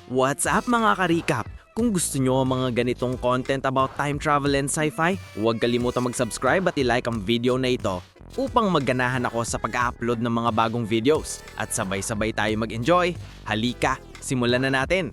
What's up mga ka-recap? Kung gusto nyo ang mga ganitong content about time travel and sci-fi, huwag kalimutang mag-subscribe at i-like ang video na ito upang magganahan ako sa pag-upload ng mga bagong videos at sabay-sabay tayo mag-enjoy. Halika, simulan na natin!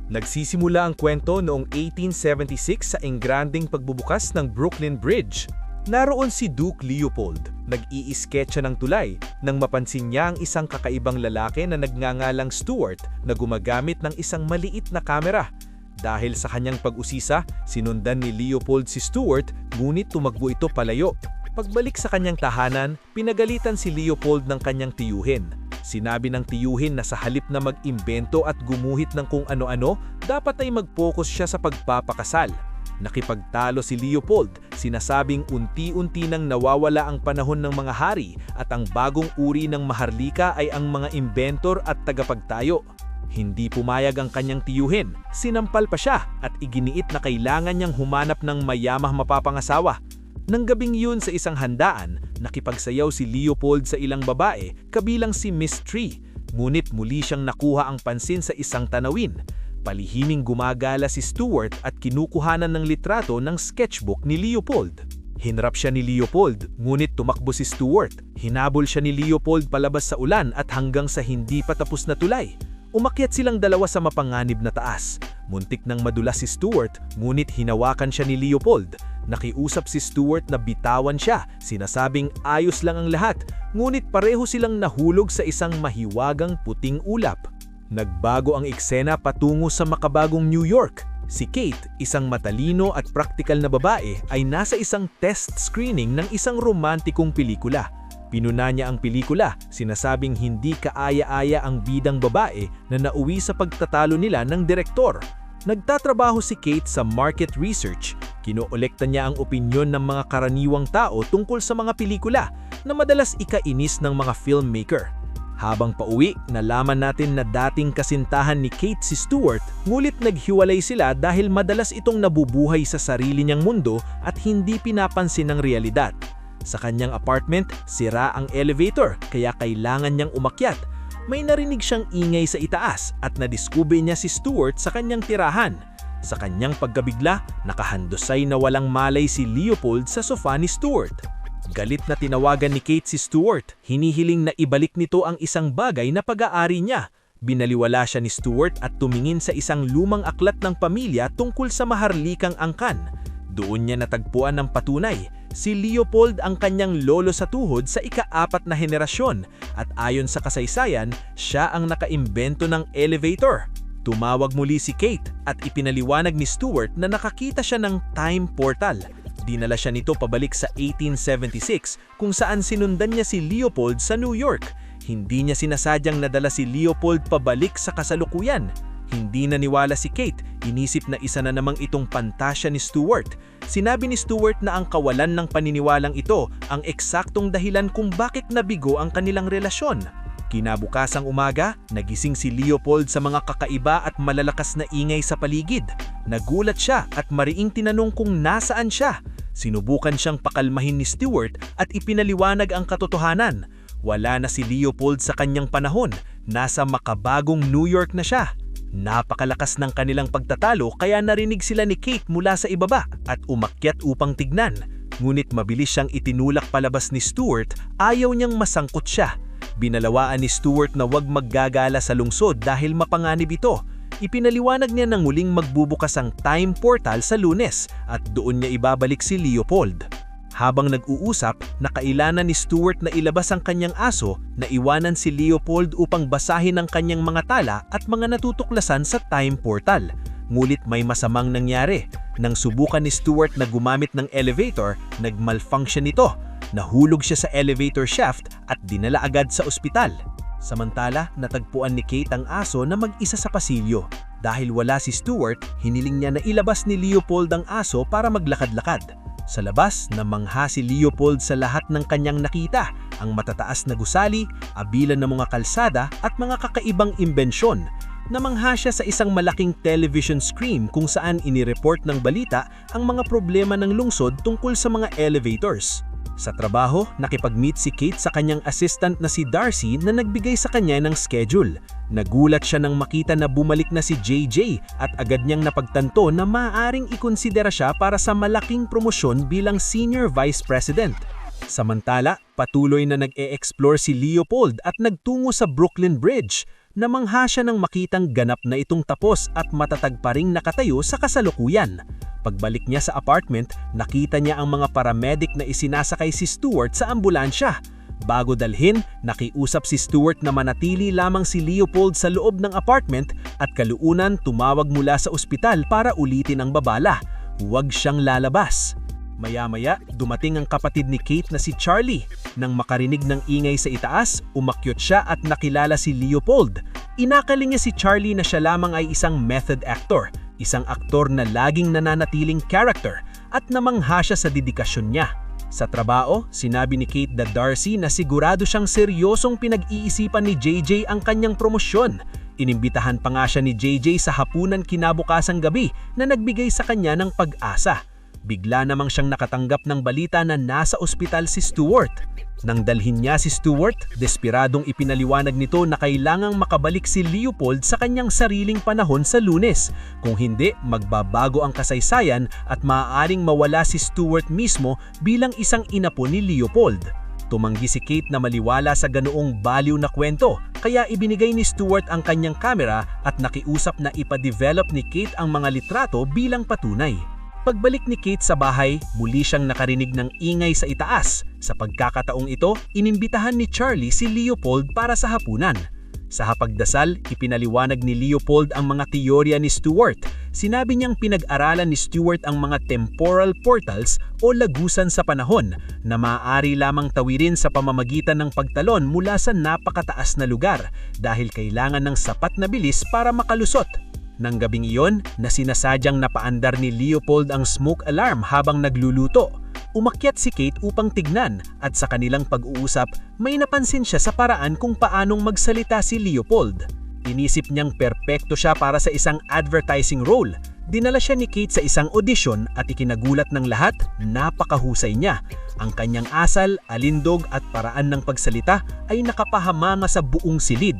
Nagsisimula ang kwento noong 1876 sa engranding pagbubukas ng Brooklyn Bridge. Naroon si Duke Leopold, nag-iisketsa ng tulay nang mapansin niya ang isang kakaibang lalaki na nagngangalang Stuart na gumagamit ng isang maliit na kamera. Dahil sa kanyang pag-usisa, sinundan ni Leopold si Stuart ngunit tumakbo ito palayo. Pagbalik sa kanyang tahanan, pinagalitan si Leopold ng kanyang tiyuhin. Sinabi ng tiyuhin na sa halip na mag-imbento at gumuhit ng kung ano-ano, dapat ay mag-focus siya sa pagpapakasal. Nakipagtalo si Leopold, sinasabing unti-unti nang nawawala ang panahon ng mga hari at ang bagong uri ng maharlika ay ang mga inventor at tagapagtayo. Hindi pumayag ang kanyang tiyuhin, sinampal pa siya at iginiit na kailangan niyang humanap ng mayamang mapapangasawa. Nang gabing yun sa isang handaan, nakipagsayaw si Leopold sa ilang babae kabilang si Miss Tree, ngunit muli siyang nakuha ang pansin sa isang tanawin. Palihiming gumagala si Stuart at kinukuhanan ng litrato ng sketchbook ni Leopold. Hinarap siya ni Leopold, ngunit tumakbo si Stuart. Hinabol siya ni Leopold palabas sa ulan at hanggang sa hindi pa tapos na tulay. Umakyat silang dalawa sa mapanganib na taas. Muntik nang madulas si Stuart, ngunit hinawakan siya ni Leopold. Nakiusap si Stuart na bitawan siya, sinasabing ayos lang ang lahat, ngunit pareho silang nahulog sa isang mahiwagang puting ulap. Nagbago ang eksena patungo sa makabagong New York. Si Kate, isang matalino at praktikal na babae, ay nasa isang test screening ng isang romantikong pelikula. Pinuna niya ang pelikula, sinasabing hindi kaaya-aya ang bidang babae na nauwi sa pagtatalo nila ng direktor. Nagtatrabaho si Kate sa market research. Kinoolekta niya ang opinyon ng mga karaniwang tao tungkol sa mga pelikula na madalas ikainis ng mga filmmaker. Habang pauwi, nalaman natin na dating kasintahan ni Kate si Stuart, ngulit naghiwalay sila dahil madalas itong nabubuhay sa sarili niyang mundo at hindi pinapansin ng realidad. Sa kanyang apartment, sira ang elevator kaya kailangan niyang umakyat. May narinig siyang ingay sa itaas at nadiskubre niya si Stuart sa kanyang tirahan. Sa kanyang pagkabigla, nakahandusay na walang malay si Leopold sa sofa ni Stuart. Galit na tinawagan ni Kate si Stuart, hinihiling na ibalik nito ang isang bagay na pag-aari niya. Binaliwala siya ni Stuart at tumingin sa isang lumang aklat ng pamilya tungkol sa maharlikang angkan. Doon niya natagpuan ng patunay. Si Leopold ang kanyang lolo sa tuhod sa ika-4 na henerasyon at ayon sa kasaysayan, siya ang nakaimbento ng elevator. Tumawag muli si Kate at ipinaliwanag ni Stuart na nakakita siya ng time portal. Dinala siya nito pabalik sa 1876 kung saan sinundan niya si Leopold sa New York. Hindi niya sinasadyang nadala si Leopold pabalik sa kasalukuyan. Hindi naniwala si Kate, inisip na isa na namang itong pantasya ni Stuart. Sinabi ni Stuart na ang kawalan ng paniniwalang ito ang eksaktong dahilan kung bakit nabigo ang kanilang relasyon. Kinabukasang umaga, nagising si Leopold sa mga kakaiba at malalakas na ingay sa paligid. Nagulat siya at mariing tinanong kung nasaan siya. Sinubukan siyang pakalmahin ni Stuart at ipinaliwanag ang katotohanan. Wala na si Leopold sa kanyang panahon, nasa makabagong New York na siya. Napakalakas ng kanilang pagtatalo kaya narinig sila ni Kate mula sa ibaba at umakyat upang tignan. Ngunit mabilis siyang itinulak palabas ni Stuart, ayaw niyang masangkot siya. Binalawaan ni Stuart na huwag maggagala sa lungsod dahil mapanganib ito. Ipinaliwanag niya na muling magbubukas ang time portal sa Lunes at doon niya ibabalik si Leopold. Habang nag-uusap, nakailanan ni Stuart na ilabas ang kanyang aso na iwanan si Leopold upang basahin ang kanyang mga tala at mga natutuklasan sa time portal. Ngulit may masamang nangyari. Nang subukan ni Stuart na gumamit ng elevator, nag-malfunction ito. Nahulog siya sa elevator shaft at dinala agad sa ospital. Samantala, natagpuan ni Kate ang aso na mag-isa sa pasilyo. Dahil wala si Stuart, hiniling niya na ilabas ni Leopold ang aso para maglakad-lakad. Sa labas, namangha si Leopold sa lahat ng kanyang nakita, ang matataas na gusali, abilan ng mga kalsada at mga kakaibang imbensyon. Namangha siya sa isang malaking television screen kung saan inireport ng balita ang mga problema ng lungsod tungkol sa mga elevators. Sa trabaho, nakipag-meet si Kate sa kanyang assistant na si Darcy na nagbigay sa kanya ng schedule. Nagulat siya nang makita na bumalik na si JJ at agad niyang napagtanto na maaaring ikonsidera siya para sa malaking promosyon bilang Senior Vice President. Samantala, patuloy na nag-e-explore si Leopold at nagtungo sa Brooklyn Bridge. Namangha siya nang makitang ganap na itong tapos at matatag pa ring nakatayo sa kasalukuyan. Pagbalik niya sa apartment, nakita niya ang mga paramedic na isinasakay si Stuart sa ambulansya. Bago dalhin, nakiusap si Stuart na manatili lamang si Leopold sa loob ng apartment at kaluunan tumawag mula sa ospital para ulitin ang babala. Huwag siyang lalabas. Maya-maya, dumating ang kapatid ni Kate na si Charlie. Nang makarinig ng ingay sa itaas, umakyot siya at nakilala si Leopold. Inakali niya si Charlie na siya lamang ay isang method actor, isang aktor na laging nananatiling character, at namangha siya sa dedikasyon niya. Sa trabaho, sinabi ni Kate na Darcy na sigurado siyang seryosong pinag-iisipan ni JJ ang kanyang promosyon. Inimbitahan pa nga siya ni JJ sa hapunan kinabukasang gabi na nagbigay sa kanya ng pag-asa. Bigla namang siyang nakatanggap ng balita na nasa ospital si Stuart. Nang dalhin niya si Stuart, desperadong ipinaliwanag nito na kailangang makabalik si Leopold sa kanyang sariling panahon sa Lunes. Kung hindi, magbabago ang kasaysayan at maaaring mawala si Stuart mismo bilang isang inapo ni Leopold. Tumanggi si Kate na maliwala sa ganoong baliw na kwento, kaya ibinigay ni Stuart ang kanyang kamera at nakiusap na ipa-develop ni Kate ang mga litrato bilang patunay. Pagbalik ni Kate sa bahay, muli siyang nakarinig ng ingay sa itaas. Sa pagkakataong ito, inimbitahan ni Charlie si Leopold para sa hapunan. Sa hapagdasal, ipinaliwanag ni Leopold ang mga teorya ni Stuart. Sinabi niyang pinag-aralan ni Stuart ang mga temporal portals o lagusan sa panahon na maaari lamang tawirin sa pamamagitan ng pagtalon mula sa napakataas na lugar dahil kailangan ng sapat na bilis para makalusot. Nang gabing iyon, na sinasadyang napaandar ni Leopold ang smoke alarm habang nagluluto. Umakyat si Kate upang tignan at sa kanilang pag-uusap, may napansin siya sa paraan kung paanong magsalita si Leopold. Inisip niyang perpekto siya para sa isang advertising role. Dinala siya ni Kate sa isang audition at ikinagulat ng lahat, napakahusay niya. Ang kanyang asal, alindog at paraan ng pagsalita ay nakapahamanga sa buong silid.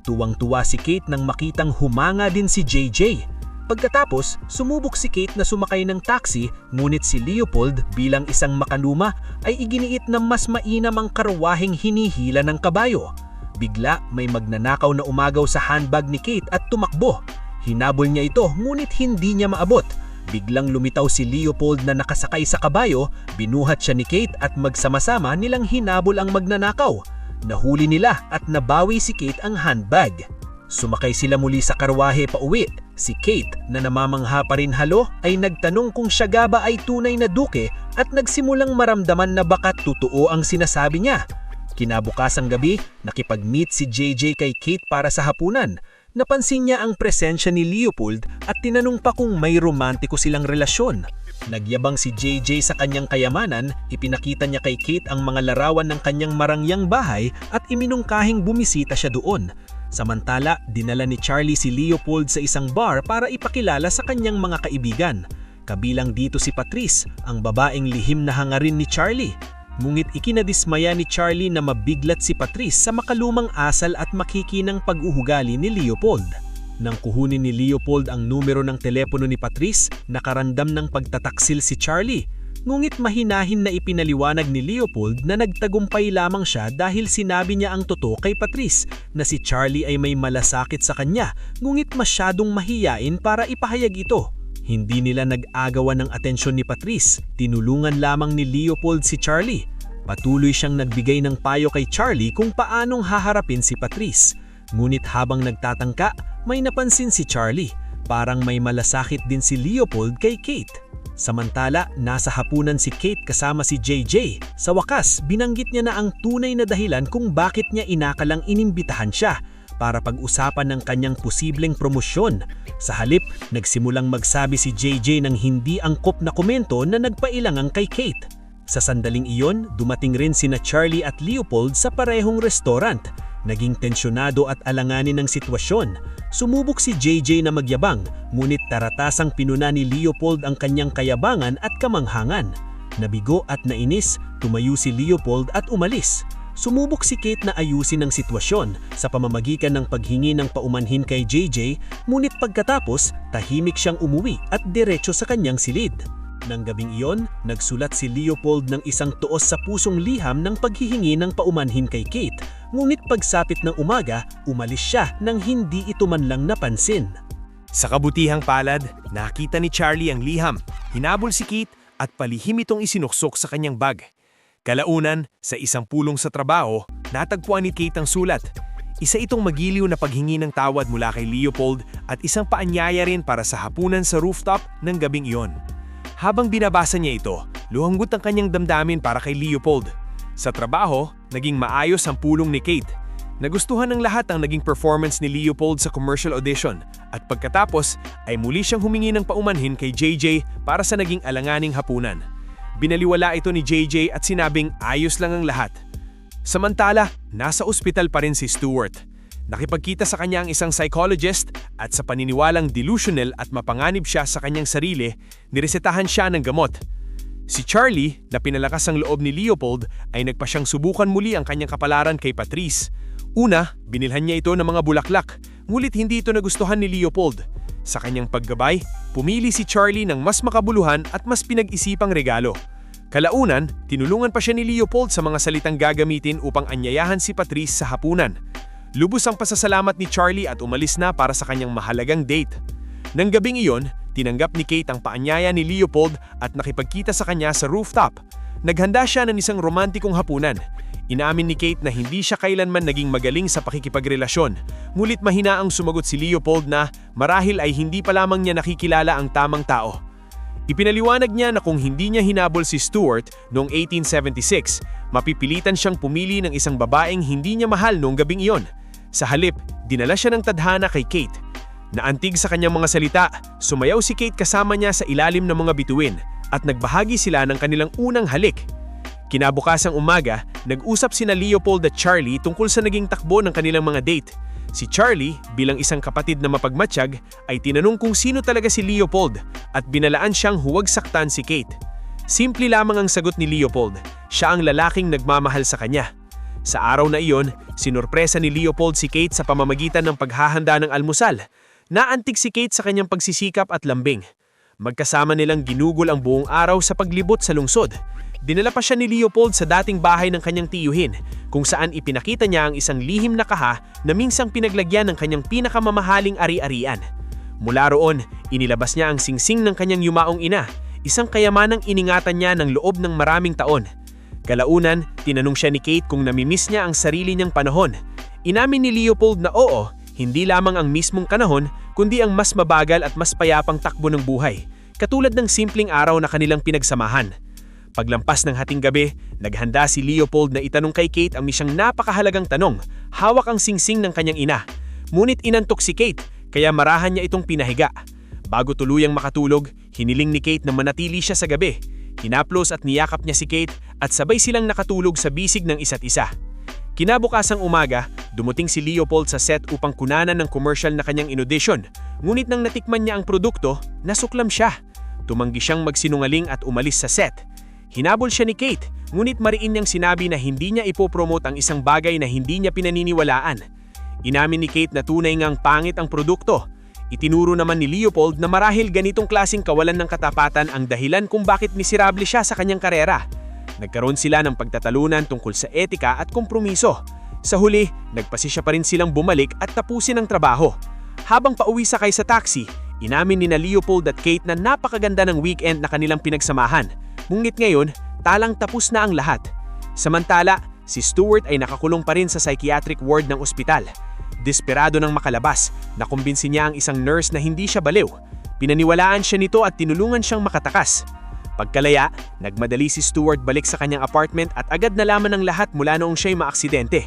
Tuwang-tuwa si Kate nang makitang humanga din si JJ. Pagkatapos, sumubok si Kate na sumakay ng taxi, ngunit si Leopold bilang isang makanuma ay iginiit na mas mainam ang karwaheng hinihila ng kabayo. Bigla may magnanakaw na umagaw sa handbag ni Kate at tumakbo. Hinabol niya ito ngunit hindi niya maabot. Biglang lumitaw si Leopold na nakasakay sa kabayo, binuhat siya ni Kate at magsama-sama nilang hinabol ang magnanakaw. Nahuli nila at nabawi si Kate ang handbag. Sumakay sila muli sa karwahe pauwi. Si Kate, na namamangha pa rin halo, ay nagtanong kung siya ga ba ay tunay na duke at nagsimulang maramdaman na baka totoo ang sinasabi niya. Kinabukasang gabi, nakipag-meet si JJ kay Kate para sa hapunan. Napansin niya ang presensya ni Leopold at tinanong pa kung may romantiko silang relasyon. Nagyabang si JJ sa kanyang kayamanan, ipinakita niya kay Kate ang mga larawan ng kanyang marangyang bahay at iminungkahing bumisita siya doon. Samantala, dinala ni Charlie si Leopold sa isang bar para ipakilala sa kanyang mga kaibigan. Kabilang dito si Patrice, ang babaeng lihim na hangarin ni Charlie. Ngunit ikinadismaya ni Charlie na mabiglat si Patrice sa makalumang asal at makikinang pag-uhugali ni Leopold. Nang kuhunin ni Leopold ang numero ng telepono ni Patrice, nakaramdam ng pagtataksil si Charlie. Ngunit mahinahin na ipinaliwanag ni Leopold na nagtagumpay lamang siya dahil sinabi niya ang totoo kay Patrice na si Charlie ay may malasakit sa kanya, ngunit masyadong mahiyain para ipahayag ito. Hindi nila nag-agawan ng atensyon ni Patrice, tinulungan lamang ni Leopold si Charlie. Patuloy siyang nagbigay ng payo kay Charlie kung paanong haharapin si Patrice. Ngunit habang nagtatangka, may napansin si Charlie. Parang may malasakit din si Leopold kay Kate. Samantala, nasa hapunan si Kate kasama si JJ. Sa wakas, binanggit niya na ang tunay na dahilan kung bakit niya inakalang inimbitahan siya para pag-usapan ng kanyang posibleng promosyon. Sa halip, nagsimulang magsabi si JJ ng hindi angkop na komento na nagpailangan kay Kate. Sa sandaling iyon, dumating rin sina Charlie at Leopold sa parehong restaurant. Naging tensyonado at alanganin ng sitwasyon. Sumubok si JJ na magyabang, ngunit taratasang pinuna ni Leopold ang kanyang kayabangan at kamanghangan. Nabigo at nainis, tumayo si Leopold at umalis. Sumubok si Kate na ayusin ang sitwasyon sa pamamagitan ng paghingi ng paumanhin kay JJ, ngunit pagkatapos, tahimik siyang umuwi at diretso sa kanyang silid. Nang gabing iyon, nagsulat si Leopold ng isang tuos sa pusong liham ng paghihingi ng paumanhin kay Kate, ngunit pagsapit ng umaga, umalis siya nang hindi ito man lang napansin. Sa kabutihang palad, nakita ni Charlie ang liham, hinabol si Kate at palihim itong isinuksok sa kanyang bag. Kalaunan, sa isang pulong sa trabaho, natagpuan ni Kate ang sulat. Isa itong magiliw na paghingi ng tawad mula kay Leopold at isang paanyaya rin para sa hapunan sa rooftop ng gabing iyon. Habang binabasa niya ito, luhanggot ang kanyang damdamin para kay Leopold. Sa trabaho, naging maayos ang pulong ni Kate. Nagustuhan ng lahat ang naging performance ni Leopold sa commercial audition at pagkatapos ay muli siyang humingi ng paumanhin kay JJ para sa naging alanganing hapunan. Binaliwala ito ni JJ at sinabing ayos lang ang lahat. Samantala, nasa ospital pa rin si Stuart. Nakipagkita sa kanya ang isang psychologist at sa paniniwalang delusional at mapanganib siya sa kanyang sarili, niresetahan siya ng gamot. Si Charlie, na pinalakas ang loob ni Leopold, ay nagpa siyang subukan muli ang kanyang kapalaran kay Patrice. Una, binilhan niya ito ng mga bulaklak, ngunit hindi ito nagustuhan ni Leopold. Sa kanyang paggabay, pumili si Charlie ng mas makabuluhan at mas pinag-isipang regalo. Kalaunan, tinulungan pa siya ni Leopold sa mga salitang gagamitin upang anyayahan si Patrice sa hapunan. Lubos ang pasasalamat ni Charlie at umalis na para sa kanyang mahalagang date. Nang gabing iyon, tinanggap ni Kate ang paanyaya ni Leopold at nakipagkita sa kanya sa rooftop. Naghanda siya ng isang romantikong hapunan. Inamin ni Kate na hindi siya kailanman naging magaling sa pakikipagrelasyon, ngunit mahina ang sumagot si Leopold na marahil ay hindi pa lamang niya nakikilala ang tamang tao. Ipinaliwanag niya na kung hindi niya hinabol si Stuart noong 1876, mapipilitan siyang pumili ng isang babaeng hindi niya mahal noong gabing iyon. Sa halip, dinala siya ng tadhana kay Kate. Naantig sa kanyang mga salita, sumayaw si Kate kasama niya sa ilalim ng mga bituin at nagbahagi sila ng kanilang unang halik. Kinabukasang umaga, nag-usap sina Leopold at Charlie tungkol sa naging takbo ng kanilang mga date. Si Charlie, bilang isang kapatid na mapagmatsyag, ay tinanong kung sino talaga si Leopold at binalaan siyang huwag saktan si Kate. Simple lamang ang sagot ni Leopold, siya ang lalaking nagmamahal sa kanya. Sa araw na iyon, sinurpresa ni Leopold si Kate sa pamamagitan ng paghahanda ng almusal. Naantig si Kate sa kanyang pagsisikap at lambing. Magkasama nilang ginugol ang buong araw sa paglibot sa lungsod. Dinala pa siya ni Leopold sa dating bahay ng kanyang tiyuhin, kung saan ipinakita niya ang isang lihim na kaha na minsang pinaglagyan ng kanyang pinakamamahaling ari-arian. Mula roon, inilabas niya ang singsing ng kanyang yumaong ina, isang kayamanang iningatan niya ng loob ng maraming taon. Kalaunan, tinanong siya ni Kate kung namimiss niya ang sarili niyang panahon. Inamin ni Leopold na oo, hindi lamang ang mismong kanahon, kundi ang mas mabagal at mas payapang takbo ng buhay, katulad ng simpleng araw na kanilang pinagsamahan. Paglampas ng hating gabi, naghanda si Leopold na itanong kay Kate ang misyang napakahalagang tanong, hawak ang singsing ng kanyang ina. Ngunit inantok si Kate, kaya marahan niya itong pinahiga. Bago tuluyang makatulog, hiniling ni Kate na manatili siya sa gabi. Hinaplos at niyakap niya si Kate at sabay silang nakatulog sa bisig ng isa't isa. Kinabukasang umaga, dumating si Leopold sa set upang kunanan ng commercial na kanyang inaudition. Ngunit nang natikman niya ang produkto, nasuklam siya. Tumanggi siyang magsinungaling at umalis sa set. Hinabol siya ni Kate, ngunit mariin niyang sinabi na hindi niya ipopromote ang isang bagay na hindi niya pinaniniwalaan. Inamin ni Kate na tunay ngang pangit ang produkto. Itinuro naman ni Leopold na marahil ganitong klaseng kawalan ng katapatan ang dahilan kung bakit miserable siya sa kanyang karera. Nagkaroon sila ng pagtatalunan tungkol sa etika at kompromiso. Sa huli, nagpasisya pa rin silang bumalik at tapusin ang trabaho. Habang pauwi sakay sa taxi, inamin ni Leopold at Kate na napakaganda ng weekend na kanilang pinagsamahan. Ngunit ngayon, talang tapos na ang lahat. Samantala, si Stuart ay nakakulong pa rin sa psychiatric ward ng ospital. Desperado nang makalabas, nakumbinsi niya ang isang nurse na hindi siya baliw. Pinaniwalaan siya nito at tinulungan siyang makatakas. Pagkalaya, nagmadali si Stuart balik sa kanyang apartment at agad nalaman ng lahat mula noong siya'y maaksidente.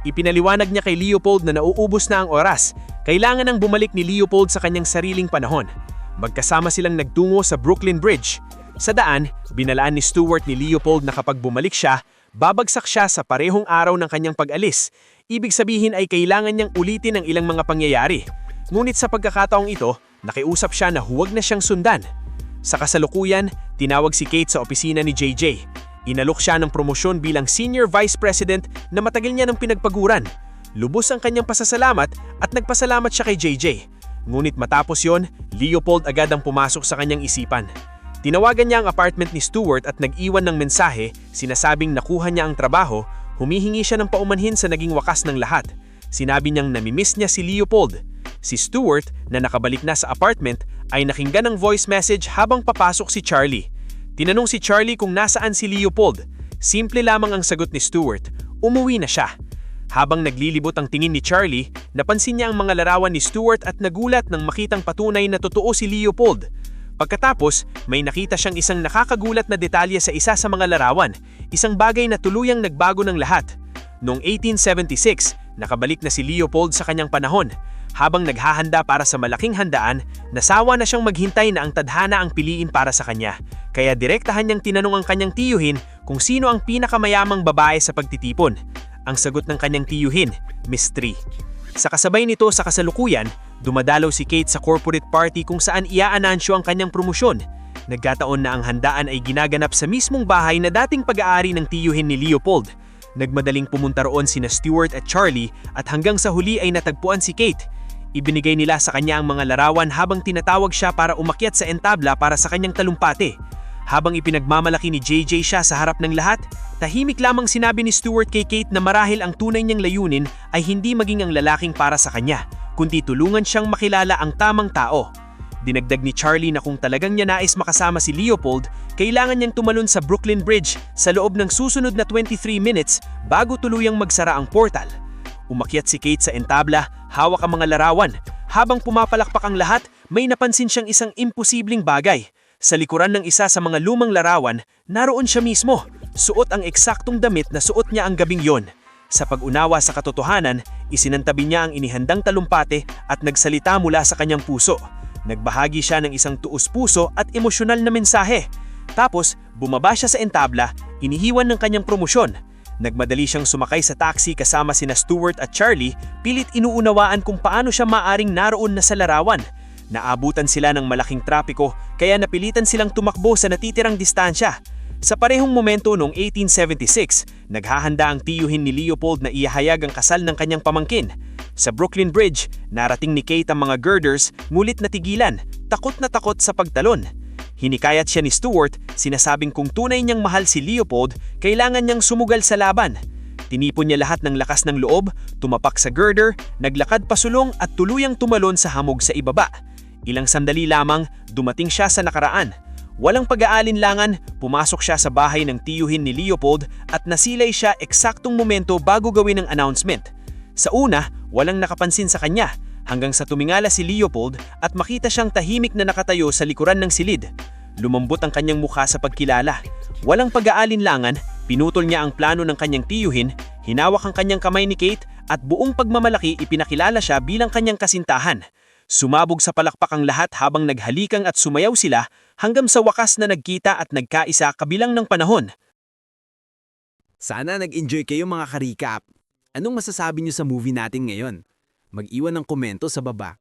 Ipinaliwanag niya kay Leopold na nauubos na ang oras. Kailangan nang bumalik ni Leopold sa kanyang sariling panahon. Magkasama silang nagtungo sa Brooklyn Bridge. Sa daan, binalaan ni Stuart ni Leopold na kapag bumalik siya, babagsak siya sa parehong araw ng kanyang pag-alis. Ibig sabihin ay kailangan niyang ulitin ang ilang mga pangyayari. Ngunit sa pagkakataong ito, nakiusap siya na huwag na siyang sundan. Sa kasalukuyan, tinawag si Kate sa opisina ni JJ. Inalok siya ng promosyon bilang Senior Vice President na matagal niya ng pinagpaguran. Lubos ang kanyang pasasalamat at nagpasalamat siya kay JJ. Ngunit matapos yon, Leopold agad ang pumasok sa kanyang isipan. Tinawagan niya ang apartment ni Stuart at nag-iwan ng mensahe, sinasabing nakuha niya ang trabaho, humihingi siya ng paumanhin sa naging wakas ng lahat. Sinabi niyang namimiss niya si Leopold. Si Stuart, na nakabalik na sa apartment, ay nakinggan ng voice message habang papasok si Charlie. Tinanong si Charlie kung nasaan si Leopold. Simple lamang ang sagot ni Stuart, umuwi na siya. Habang naglilibot ang tingin ni Charlie, napansin niya ang mga larawan ni Stuart at nagulat nang makitang patunay na totoo si Leopold. Pagkatapos, may nakita siyang isang nakakagulat na detalye sa isa sa mga larawan, isang bagay na tuluyang nagbago ng lahat. Noong 1876, nakabalik na si Leopold sa kanyang panahon. Habang naghahanda para sa malaking handaan, nasawa na siyang maghintay na ang tadhana ang piliin para sa kanya. Kaya direktahan niyang tinanong ang kanyang tiyuhin kung sino ang pinakamayamang babae sa pagtitipon. Ang sagot ng kanyang tiyuhin, Miss Tree. Sa kasabay nito sa kasalukuyan, dumadalaw si Kate sa corporate party kung saan iaanansyo ang kanyang promosyon. Nagkataon na ang handaan ay ginaganap sa mismong bahay na dating pag-aari ng tiyuhin ni Leopold. Nagmadaling pumunta roon sina Stuart at Charlie at hanggang sa huli ay natagpuan si Kate. Ibinigay nila sa kanya ang mga larawan habang tinatawag siya para umakyat sa entabla para sa kanyang talumpati. Habang ipinagmamalaki ni JJ siya sa harap ng lahat, tahimik lamang sinabi ni Stuart kay Kate na marahil ang tunay niyang layunin ay hindi maging ang lalaking para sa kanya, kundi tulungan siyang makilala ang tamang tao. Dinagdag ni Charlie na kung talagang niya nais makasama si Leopold, kailangan niyang tumalon sa Brooklyn Bridge sa loob ng susunod na 23 minutes bago tuluyang magsara ang portal. Umakyat si Kate sa entabla, hawak ang mga larawan. Habang pumapalakpak ang lahat, may napansin siyang isang imposibleng bagay. Sa likuran ng isa sa mga lumang larawan, naroon siya mismo. Suot ang eksaktong damit na suot niya ang gabing yon. Sa pag-unawa sa katotohanan, isinantabi niya ang inihandang talumpate at nagsalita mula sa kanyang puso. Nagbahagi siya ng isang tuos-puso at emosyonal na mensahe. Tapos, bumaba siya sa entabla, inihiwan ng kanyang promosyon. Nagmadali siyang sumakay sa taxi kasama sina Stuart at Charlie, pilit inuunawaan kung paano siya maaring naroon na sa larawan. Naabutan sila ng malaking trapiko kaya napilitan silang tumakbo sa natitirang distansya. Sa parehong momento noong 1876, naghahanda ang tiyuhin ni Leopold na ihahayag ang kasal ng kanyang pamangkin. Sa Brooklyn Bridge, narating ni Kate ang mga girders ngulit natigilan, takot na takot sa pagtalon. Hinikayat siya ni Stuart, sinasabing kung tunay niyang mahal si Leopold, kailangan niyang sumugal sa laban. Tinipon niya lahat ng lakas ng loob, tumapak sa girder, naglakad pasulong at tuluyang tumalon sa hamog sa ibaba. Ilang sandali lamang, dumating siya sa nakaraan. Walang pag-aalinlangan, pumasok siya sa bahay ng tiyuhin ni Leopold at nasilay siya eksaktong momento bago gawin ang announcement. Sa una, walang nakapansin sa kanya, hanggang sa tumingala si Leopold at makita siyang tahimik na nakatayo sa likuran ng silid. Lumambot ang kanyang mukha sa pagkilala. Walang pag-aalinlangan, pinutol niya ang plano ng kanyang tiyuhin, hinawak ang kanyang kamay ni Kate at buong pagmamalaki ipinakilala siya bilang kanyang kasintahan. Sumabog sa palakpak ang lahat habang naghalikan at sumayaw sila hanggang sa wakas na nagkita at nagkaisa kabilang ng panahon. Sana nag-enjoy kayo mga ka-recap. Anong masasabi niyo sa movie natin ngayon? Mag-iwan ng komento sa baba.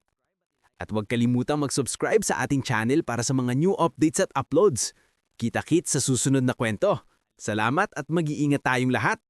At huwag kalimutang mag-subscribe sa ating channel para sa mga new updates at uploads. Kita-kits sa susunod na kwento. Salamat at mag-iingat tayong lahat.